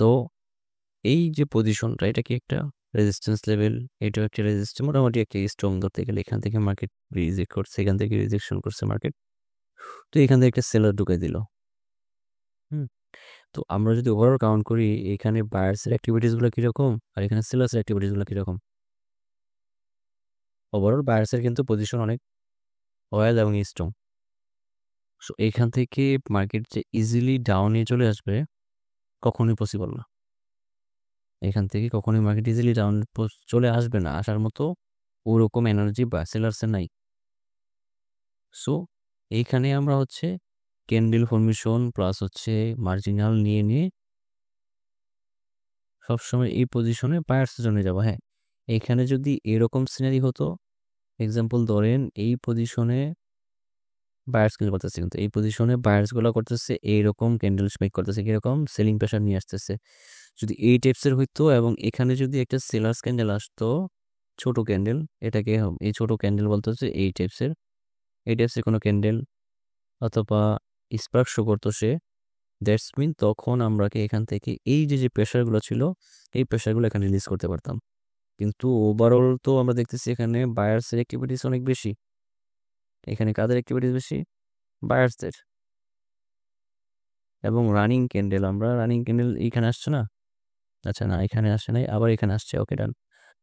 তো এই যে পজিশনটা, এটা কি একটা রেজিস্ট্যান্স লেভেল, এটাও একটা রেজিস্ট্যান্স, মোটামুটি একটা স্ট্রং ধরতে গেলে। এখান থেকে মার্কেট রিজেক্ট করছে, এখান থেকে রিজেকশন করছে মার্কেট, তো এখান থেকে একটা সেলার ঢুকে দিল। তো আমরা যদি ওভারঅল কাউন্ট করি, এখানে বায়ার্সের অ্যাক্টিভিটিসগুলো কীরকম আর এখানে সেলার্সের অ্যাক্টিভিটিসগুলো কীরকম। ওভারঅল বায়ার্সের কিন্তু পজিশন অনেক ওয়েল এবং স্ট্রং। সো এখান থেকে মার্কেট যে ইজিলি ডাউনে চলে আসবে কখনোই পসিবল না। এখান থেকে কখনোই মার্কেট ইজিলি ডাউন চলে আসবে না, আসার মতো ওরকম এনার্জি বা সেলার্সের নাই। সো এইখানে আমরা হচ্ছে ক্যান্ডেল ফর্মেশন প্লাস হচ্ছে মার্জিনাল নিয়ে নিয়ে সবসময় এই পজিশনে বায়ার্সের জন্য যাবো। হ্যাঁ, এখানে যদি এরকম সিনারি হতো, এক্সাম্পল ধরেন এই পজিশনে বায়ার্স কিন্তু করতেছে, কিন্তু এই পজিশনে বায়ার্সগুলো করতেছে এইরকম ক্যান্ডেল মেক করতেছে, কিরকম সেলিং প্রেশার নিয়ে আসতেছে। যদি এই টাইপসের হইতো এবং এখানে যদি একটা সেলার্স ক্যান্ডেল আসতো, ছোট ক্যান্ডেল, এটাকে এই ছোট ক্যান্ডেল বলতে হচ্ছে এই টাইপসের কোনো ক্যান্ডেল অথবা স্পার্ক শো করতো সে, দ্যাটস মিন তখন আমরা এখান থেকে এই যে প্রেশারগুলো ছিল এই প্রেশারগুলো এখানে রিলিজ করতে পারতাম। কিন্তু ওভারঅল তো আমরা দেখতেছি এখানে বায়ার্সের অ্যাক্টিভিটিস অনেক বেশি। এখানে কাদের অ্যাক্টিভিটিস বেশি? বায়ার্সদের। এবং রানিং ক্যান্ডেল, আমরা রানিং ক্যান্ডেল এইখানে আসছে না, আচ্ছা না এখানে আসে নাই, আবার এখানে আসছে। ওকে ডান,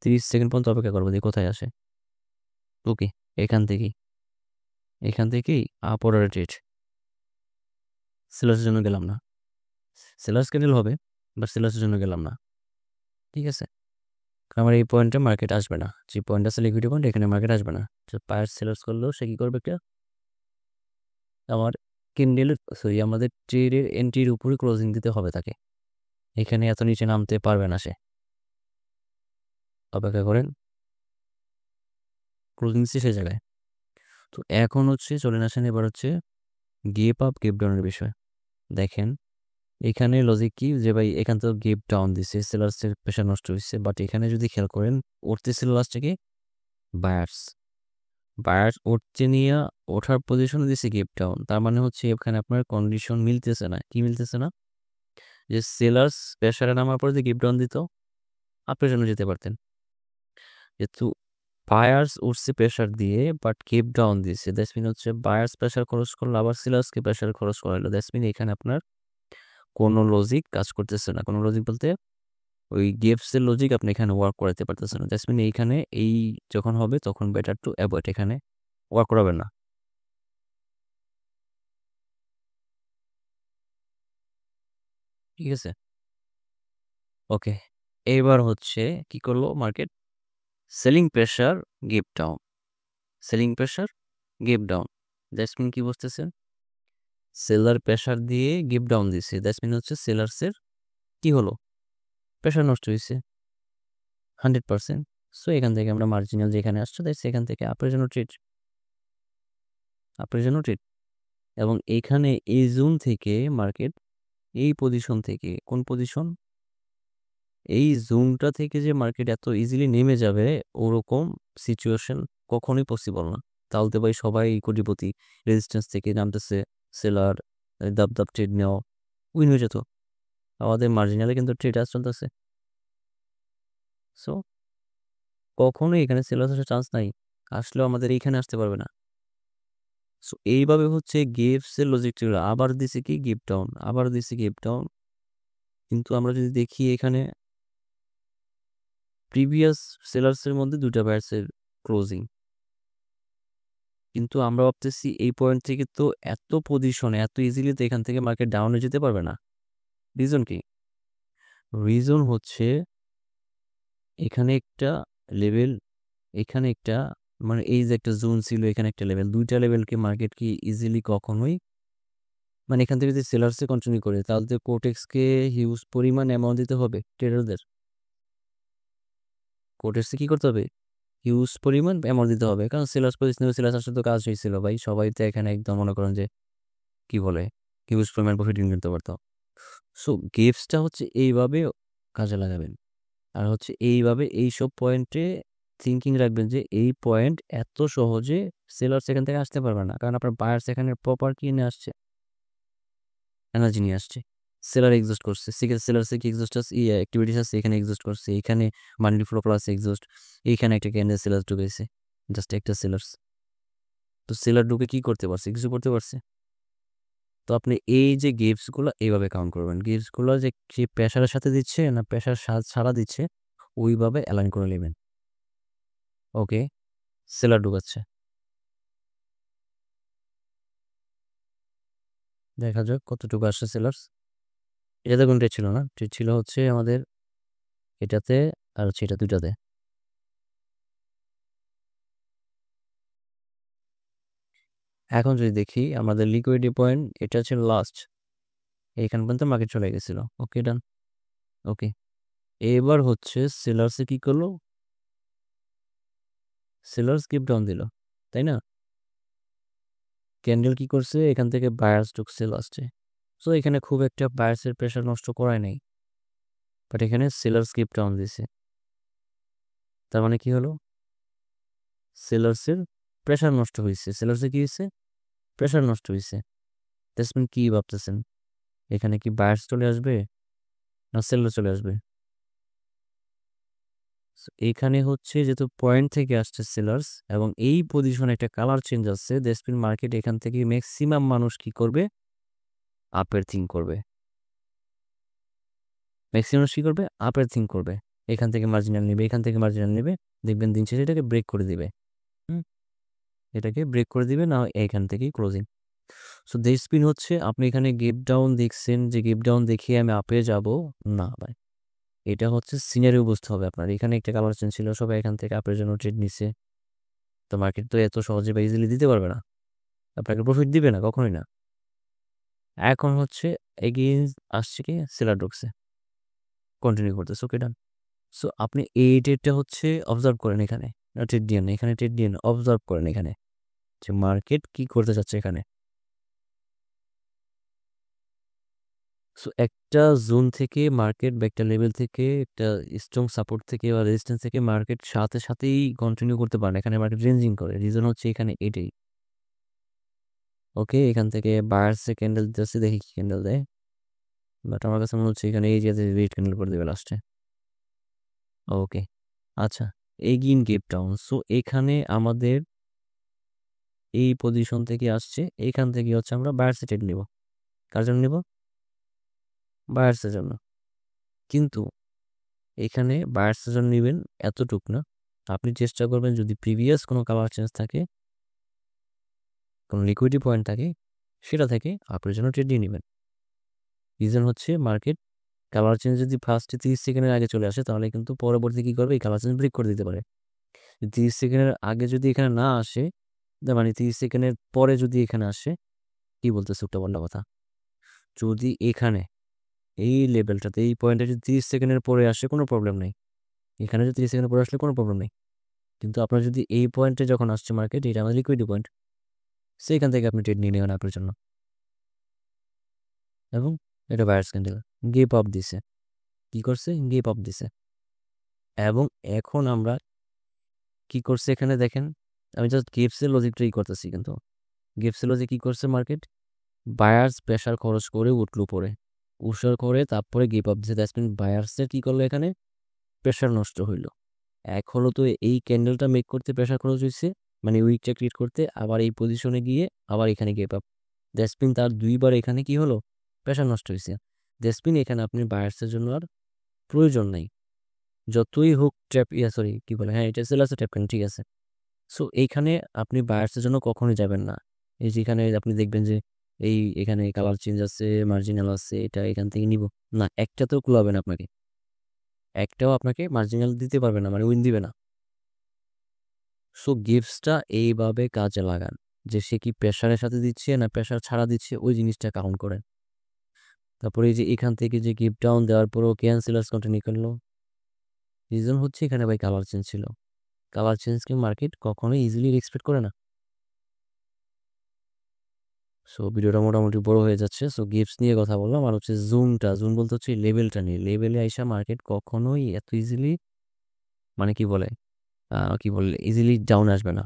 30 সেকেন্ড পর্যন্ত অপেক্ষা করবো দিয়ে কোথায় আসে। ওকে, এখান থেকেই আপওয়ার্ড ট্রেড, সেলার্সের জন্য গেলাম না, সেলার্স ক্যান্ডেল হবে বাট সেলার্সের জন্য গেলাম না। ঠিক আছে, আমার এই পয়েন্টে মার্কেট আসবে না, যে পয়েন্ট আছে লিকুইডিটি পয়েন্ট, এখানে মার্কেট আসবে না। বায়ার সেলার্স করলেও সে কী করবে, একটা আমার ক্যান্ডেলের সরি আমাদের ট্রেডের এন্ট্রির উপরে ক্লোজিং দিতে হবে তাকে, এখানে এত নিচে নামতে পারবে না সে। অপেক্ষা করেন, ক্লোজিং সে জায়গায়। তো এখন হচ্ছে চলে আসেন এবার হচ্ছে গেপ আপ গেপ ডাউনের বিষয়। দেখেন এখানে লজিক কি, যে ভাই এখান তো গেপ ডাউন দিছে, সেলার্সের প্রেশার নষ্ট হয়েছে, বাট এখানে যদি খেয়াল করেন উঠতেছিল লাস্ট থেকে বায়ার্স উঠতে নিয়ে ওঠার পজিশনে দিছে গেপ ডাউন, তার মানে হচ্ছে এখানে আপনার কন্ডিশন মিলতেছে না। কি মিলতেছে না? যে সেলার্স প্রেশারে নামার পর যে গেপ ডাউন দিত, আপনার জন্য যেতে পারতেন, যেহেতু বায়ার্স উঠছে প্রেশার দিয়ে বাট গেপ ডাউন দিয়েছে, দ্যাটস মিন হচ্ছে বায়ার্স প্রেশার খরচ করলো আবার সেলার্সকে প্রেশার খরচ করাইলো, দ্যাটস মিন এখানে আপনার কোনো লজিক কাজ করতেছে না। কোনো লজিক বলতে ওই গেপসের লজিক আপনি এখানে ওয়ার্ক করাতে পারতেছেন না। দ্যাটস মিন এইখানে এই যখন হবে তখন বেটার টু অ্যাভয়েড, এখানে ওয়ার্ক করাবেন না। ঠিক আছে, ওকে। এবার হচ্ছে কি করলো মার্কেট, সেলিং প্রেশার গেপ ডাউন, সেলিং প্রেশার গেপ ডাউন, দ্যাটস মিন কি বুঝতেছেন, সেলার প্রেশার দিয়ে গেপ ডাউন দিছে, দ্যাটস মিন হচ্ছে সেলার্সের কি হলো, প্রেশার নষ্ট হয়েছে 100%। সো এখান থেকে আমরা মার্জিনাল যেখানে আসছে তাই সেখান থেকে আপের জন্য ট্রেড। এবং এইখানে এই জোন থেকে মার্কেট, এই পজিশন থেকে, কোন পজিশন, এই জোনটা থেকে যে মার্কেট এত ইজিলি নেমে যাবে ওরকম সিচুয়েশন কখনোই পসিবল না। তাহলে তো ভাই সবাই কোটিপতি, রেজিস্ট্যান্স থেকে নামতেছে, সেলার দাব দাব ট্রেড নেওয়া উইন হয়ে যেত, আমাদের মার্জিনালে কিন্তু ট্রেড আস চলতেছে। সো কখনোই এখানে সেলার আসার চান্স নাই, আসলেও আমাদের এইখানে আসতে পারবে না। সো এইভাবে হচ্ছে গেপসের লজিক ছিল, আবার দিছে কি গেপ ডাউন, আবার দিছে গেপ ডাউন। কিন্তু আমরা যদি দেখি এখানে প্রিভিয়াস সেলার্সের মধ্যে দুটা বায়ার্সের ক্লোজিং, কিন্তু আমরা ভাবতেছি এই পয়েন্ট থেকে তো এত পজিশনে এত ইজিলি তো এখান থেকে মার্কেট ডাউনে যেতে পারবে না। রিজন কি? রিজন হচ্ছে এখানে একটা লেভেল, এখানে একটা, মানে এই যে একটা জোন ছিল, এখানে একটা লেভেল, দুইটা লেভেলকে মার্কেট কি ইজিলি কখনোই, মানে এখান থেকে যদি সেলার্সে কন্টিনিউ করে তাহলে তো কোটেক্সকে হিউজ পরিমাণ অ্যামাউন্ট দিতে হবে ট্রেডারদের, কোটেক্সকে কি করতে হবে, হিউজ পরিমাণ অ্যামাউন্ট দিতে হবে, কারণ সেলার্স পজিশনে সেলার্স আসলে তো কাজ হয়েছিল ভাই, সবাই তো এখানে একদম মনে করেন যে কি বলে হিউজ পরিমাণ প্রফিট করতে পারতো। সো গিফটসটা হচ্ছে এইভাবে কাজে লাগাবেন, আর হচ্ছে এইভাবে এইসব পয়েন্টে থিঙ্কিং রাখবেন যে এই পয়েন্ট এত সহজে সেলার্স এখান থেকে আসতে পারবে না, কারণ আপনার বায়ার্স এখানে প্রপার কি নিয়ে আসছে, এনার্জি নিয়ে আসছে। সেলার এক্সস্ট করছে, সেলার কি এক্সস্ট আছে, অ্যাক্টিভিটিস আছে, এখানে এক্সস্ট করছে, এখানে মানি ফ্লো প্লাস এক্সস্ট, এইখানে একটা ক্যান্ডেল সেলার ঢুকেছে, জাস্ট একটা সেলার্স। তো সেলার ঢুকে কি করতে পারছে, কিছু করতে পারছে। তো আপনি এই যে গিভসগুলো এইভাবে কাউন্ট করবেন, গিভসগুলো যে সে প্রেশারের সাথে দিচ্ছে না প্রেশার ছাড়া দিচ্ছে, ওইভাবে অ্যালাইন করে নেবেন। ওকে, সেলার ঢুকাচ্ছে, দেখা যাক কতটুকু আসছে সেলার্স। এটাতে কোন ট্রেড ছিল না, ট্রেড ছিল হচ্ছে আমাদের এটাতে আর হচ্ছে এটা দুটাতে। এখন যদি দেখি আমাদের লিকুইডিটি পয়েন্ট, এটা ছিল লাস্ট, এইখান পর্যন্ত মার্কেট চলে গেছিল। ওকে ডান। ওকে, এবার হচ্ছে সেলার্সে কি করলো, সেলার্স গিভ ডাউন দিল, তাই না। ক্যান্ডেল কি করছে, এখান থেকে বায়ার্স ঢুকছে লাস্টে। সো এখানে খুব একটা বায়ার্সের প্রেশার নষ্ট করায় নাই, বাট এখানে সেলার্স গিভ ডাউন দিছে। তার মানে কি হলো, সেলার্সের প্রেশার নষ্ট হয়েছে। সেলার্সে কি হয়েছে, প্রেশার নষ্ট হয়েছে। দ্যাটস কি ভাবতেছেন, এখানে কি বায়ার্স চলে আসবে না সেলার চলে আসবে। এখানে হচ্ছে যেহেতু পয়েন্ট থেকে আসছে সেলার্স এবং এই পজিশনে একটা কালার চেঞ্জ আসছে, দেশপিন মার্কেট এখান থেকে ম্যাক্সিমাম মানুষ কি করবে, আপের থিঙ্ক করবে। ম্যাক্সিমাম কি করবে, আপের থিঙ্ক করবে। এখান থেকে মার্জিনাল নেবে, এখান থেকে মার্জিনাল নেবে, দেখবেন দিন শেষে এটাকে ব্রেক করে দিবে। এটাকে ব্রেক করে দিবে না, এখান থেকেই ক্লোজিং। সো দেশপিন হচ্ছে আপনি এখানে গেপ ডাউন দেখছেন, যে গেপ ডাউন দেখিয়ে আমি আপে যাব না ভাই, এটা হচ্ছে সিনারিও বুঝতে হবে আপনার। এখানে একটা কালার চেঞ্জ ছিল, সবাই এখান থেকে আপের জন্য ট্রেড নিচ্ছে, তো মার্কেট তো এত সহজে বা ইজিলি দিতে পারবে না, আপনাকে প্রফিট দিবে না, কখনোই না। এখন হচ্ছে এগেইন আসছে কি, সেলার ঢুকছে, কন্টিনিউ করতেছে। ওকে ডান। সো আপনি এই ট্রেডটা হচ্ছে অবজার্ভ করেন, এখানে ট্রেড দিয়ে না, এখানে ট্রেড দিয়ে না, অবজার্ভ করেন এখানে যে মার্কেট কি করতে চাচ্ছে এখানে। সো একটা জোন থেকে মার্কেট বা একটা লেভেল থেকে একটা স্ট্রং সাপোর্ট থেকে বা রেজিস্ট্যান্স থেকে মার্কেট সাথে সাথেই কন্টিনিউ করতে পারে না, এখানে মার্কেট রেঞ্জিং করে। রিজন হচ্ছে এখানে এটাই। ওকে, এখান থেকে বায়ার্সে ক্যান্ডেল দিতেছে, দেখি কি ক্যান্ডেল দেয়, বাট আমার কাছে মনে হচ্ছে এখানে এই যে রেড ক্যান্ডেল করে দেবে লাস্টে। ওকে, আচ্ছা, এগিন গেপ ডাউন। সো এখানে আমাদের এই পজিশন থেকে আসছে, এখান থেকে হচ্ছে আমরা বায়ার্সে ট্রেড নিব। কার জন্য নিব, বায়ার্সের জন্য। কিন্তু এখানে বায়ার্সের জন্য নেবেন এতটুক না, আপনি চেষ্টা করবেন যদি প্রিভিয়াস কোনো কালার চেঞ্জ থাকে, কোনো লিকুইডিটি পয়েন্ট থাকে, সেটা থেকে আপনার জন্য ট্রেড নিয়ে নেবেন। রিজন হচ্ছে মার্কেট কালার চেঞ্জ যদি ফার্স্টে 30 সেকেন্ডের আগে চলে আসে, তাহলে কিন্তু পরবর্তী কী করবে, এই কালার চেঞ্জ ব্রেক করে দিতে পারে। 30 সেকেন্ডের আগে যদি এখানে না আসে, মানে 30 সেকেন্ডের পরে যদি এখানে আসে, কি বলতেছে একটা বড় কথা, যদি এখানে এই লেভেলটাতে এই পয়েন্টে যদি 30 সেকেন্ডের পরে আসে কোনো প্রবলেম নেই, এখানে যদি 30 সেকেন্ডের পরে আসলে কোনো প্রবলেম নেই। কিন্তু আপনার যদি এই পয়েন্টে যখন আসছে মার্কেট, এটা আমাদের লিকুইডিটি পয়েন্ট, সেইখান থেকে আপনি ট্রেড নিয়ে নেবেন আপনার জন্য। এবং এটা বায়ার্স ক্যান্ডেল গেপ আপ দিছে, কি করছে, গেপ আপ দিছে। এবং এখন আমরা কি করছে এখানে দেখেন, আমি জাস্ট গিভসের লজিকটাই করতেছি, কিন্তু গিভসের লজিক কি করছে, মার্কেট বায়ার্স প্রেশার খরচ করে উঠলো পরে, উষার করে তারপরে গিভ আপ দিছে। দ্যাটস মিন বায়ার্সের কি করলো, এখানে প্রেশার নষ্ট হইলো। এক হলো তো এই ক্যান্ডেলটা মেক করতে প্রেশার খরচ হয়েছে, মানে উইকটা ক্রিয়েট করতে, আবার এই পজিশনে গিয়ে আবার এখানে গিভ আপ। দ্যাটস মিন তার দুইবার এখানে কি হলো, প্রেশার নষ্ট হয়েছে। দ্যাটস মিন এখানে আপনি বায়ার্সের জন্য আর প্রয়োজন নাই, যতই হোক ট্র্যাপ, সরি কি বলে, হ্যাঁ এটা সেলার্সের ট্র্যাপ কেন, ঠিক আছে। সো এইখানে আপনি বায়ার্সের জন্য কখনোই যাবেন না। এই যেখানে আপনি দেখবেন যে এই এখানে কালার চেঞ্জ আছে, মার্জিনাল আছে, এটা এখান থেকে নিব না, একটাতেও কুলাবে না আপনাকে, একটাও আপনাকে মার্জিনাল দিতে পারবে না, মানে উইন দিবে না। সো গিভসটা এইভাবে কাজে লাগান, যে সে কি প্রেশারের সাথে দিচ্ছে না প্রেশার ছাড়া দিচ্ছে, ওই জিনিসটা কাউন্ট করেন। তারপরে এই যে এখান থেকে যে গিভ ডাউন দেওয়ার পরেও ক্যান্সেলার্স কন্টিনিউ করলো, রিজন হচ্ছে এখানে ভাই কালার চেঞ্জ ছিল। কালার চেঞ্জকে মার্কেট কখনোই ইজিলি এক্সপেক্ট করে না। সো ভিডিওটা মোটামুটি বড় হয়ে যাচ্ছে। সো গিভস নিয়ে কথা বললাম, আর হচ্ছে জুন বলতে হচ্ছে লেভেলটা নিয়ে। লেভেলে আইসা মার্কেট কখনোই এত ইজিলি, মানে কি বলে ইজিলি ডাউন আসবে না,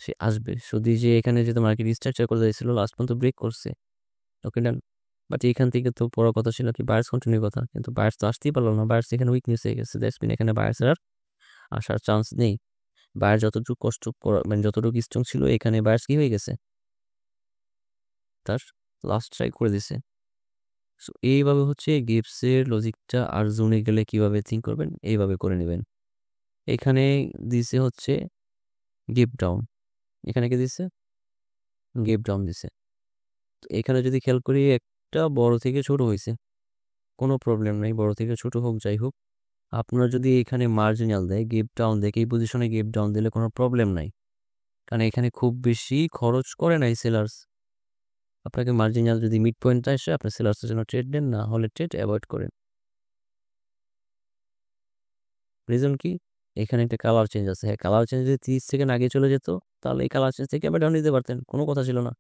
সে আসবে। শুধু যে এখানে যেহেতু মার্কেট রিস্ট্রাকচার করে দিয়েছিল, লাস্ট পর্যন্ত ব্রেক করছে। ওকে ডান। বাট এখান থেকে তো বড় কথা ছিল কি বায়ার্স কন্টিনিউ কথা, কিন্তু বায়ার্স তো আসতেই পারলো না, বায়ার্স এখানে উইকনেস হয়ে গেছে, দ্যাটস মিন এখানে বায়ার্সের আর আসার চান্স নেই। বায়ার যতটুকু কষ্ট মানে যতটুকু স্ট্রং ছিল এখানে বায়ার্স কি হয়ে গেছে, তার লাস্ট ট্রাই করে দিছে। সো এইভাবে হচ্ছে গিবসের লজিকটা, আর জোনে গেলে কিভাবে থিঙ্ক করবেন এইভাবে করে নেবেন। এখানে দিছে হচ্ছে গিভ ডাউন, এখানে কি দিছে গিভ ডাউন দিছে। তো এখানে যদি খেয়াল করি একটা বড় থেকে ছোট হয়েছে, কোনো প্রবলেম নেই, বড় থেকে ছোট হোক যাই হোক। আপনার যদি এখানে মার্জিনাল দেয় গিভ ডাউন দেয়, এই পজিশনে গিভ ডাউন দিলে কোনো প্রবলেম নাই, কারণ এখানে খুব বেশি খরচ করে নাই সেলার্স। আপনাকে মার্জিনাল যদি মিড পয়েন্ট আসে আপনি সেলার্সের জন্য ট্রেড নেন, না হলে ট্রেড অ্যাভয়েড করেন। রিজন কি, এখানে একটা কালার চেঞ্জ আছে, হ্যাঁ কালার চেঞ্জ যদি 30 সেকেন্ড আগে চলে যেত তাহলে এই কালার চেঞ্জ থেকে আবার ডাউন দিতে পারতেন, কোনো কথা ছিল না,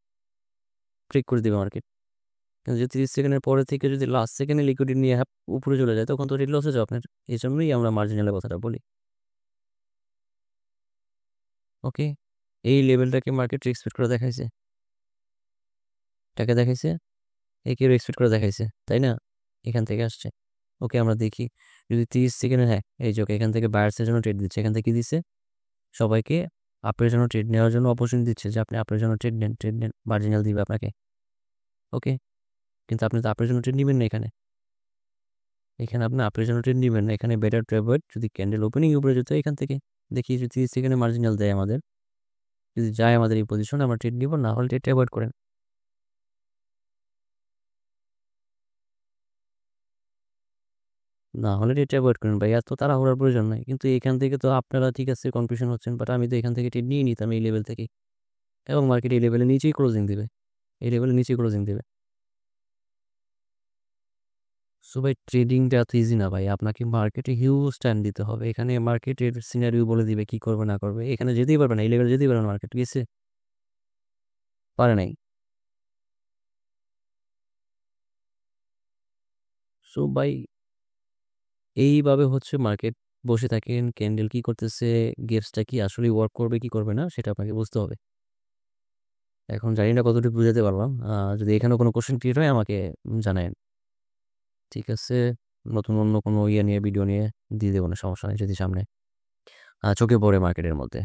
ট্রিক করে দেবে মার্কেট। কিন্তু যদি 30 সেকেন্ডের পরে থেকে যদি লাস্ট সেকেন্ডে লিকুইডিটি নিয়ে উপরে চলে যায় তখন তো রেট লস হয়ে যাবে আপনার। এই জন্যই আমরা মার্জিনালের কথাটা বলি। ওকে, এই লেভেলটাকে মার্কেট এক্সপেক্ট করে দেখাইছে, টাকা দেখাইছে, কেউ এক্সপেক্ট করে দেখাইছে, তাই না? এখান থেকে আসছে। ওকে আমরা দেখি যদি 30 সেকেন্ডে, হ্যাঁ এই যে এখান থেকে বায়ার্সের জন্য ট্রেড দিচ্ছে, এখান থেকে কি দিচ্ছে সবাইকে আপের জন্য ট্রেড নেওয়ার জন্য অপরচুনিটি দিচ্ছে যে আপনি আপনার জন্য ট্রেড নেন, মার্জিনাল দিবে আপনাকে। ওকে, কিন্তু আপনি তো আপনার জন্য ট্রেড নেবেন না, এখানে এখানে আপনি আপনার জন্য ট্রেড নেবেন না, এখানে বেটার টু অ্যাভয়েড যদি ক্যান্ডেল ওপেনিং উপরে যেত এখান থেকে দেখি যদি 30 সেকেন্ডে মার্জিনাল দেয় আমাদের, যদি যায় আমাদের এই পজিশনে আমরা ট্রেড নিব, না হলে ট্রেড অ্যাভয়েড করেন। না হলে ট্রেড অ্যাভয়েড করেন ভাই, এত তাড়াহুড়ার প্রয়োজন নাই। কিন্তু এখান থেকে তো আপনারা ঠিক আছে কনফিউশন হচ্ছেন, বাট আমি তো এখান থেকে ট্রেড নিয়ে নিতাম এই লেভেল থেকে, এবং মার্কেট এই লেভেলে নিচেই ক্লোজিং দেবে, এই লেভেলে নিচেই ক্লোজিং দেবে। সো ভাই ট্রেডিংটা এত ইজি না ভাই, আপনাকে মার্কেটে হিউজ টাইম দিতে হবে, এখানে মার্কেটের সিনারিও বলে দিবে কি করবে না করবে, এখানে যেতেই পারবে না, এই লেভেলে যেতেই পারবে না, মার্কেট গেছে পারে নাই। সো ভাই এইভাবে হচ্ছে মার্কেট বসে থাকেন, ক্যান্ডেল কি করতেছে, গেপসটা কি আসলে ওয়ার্ক করবে কি করবে না সেটা আপনাকে বুঝতে হবে। এখন জানি না কতটুকু বুঝাতে পারলাম, যদি এখানে কোনো কোশ্চেন ক্লিয়ার হয় আমাকে জানায়েন, ঠিক আছে? নতুন অন্য কোনো ইয়ে নিয়ে ভিডিও নিয়ে দিয়ে দেবো না, সমস্যা নেই যদি সামনে চোখে পড়ে মার্কেটের মধ্যে।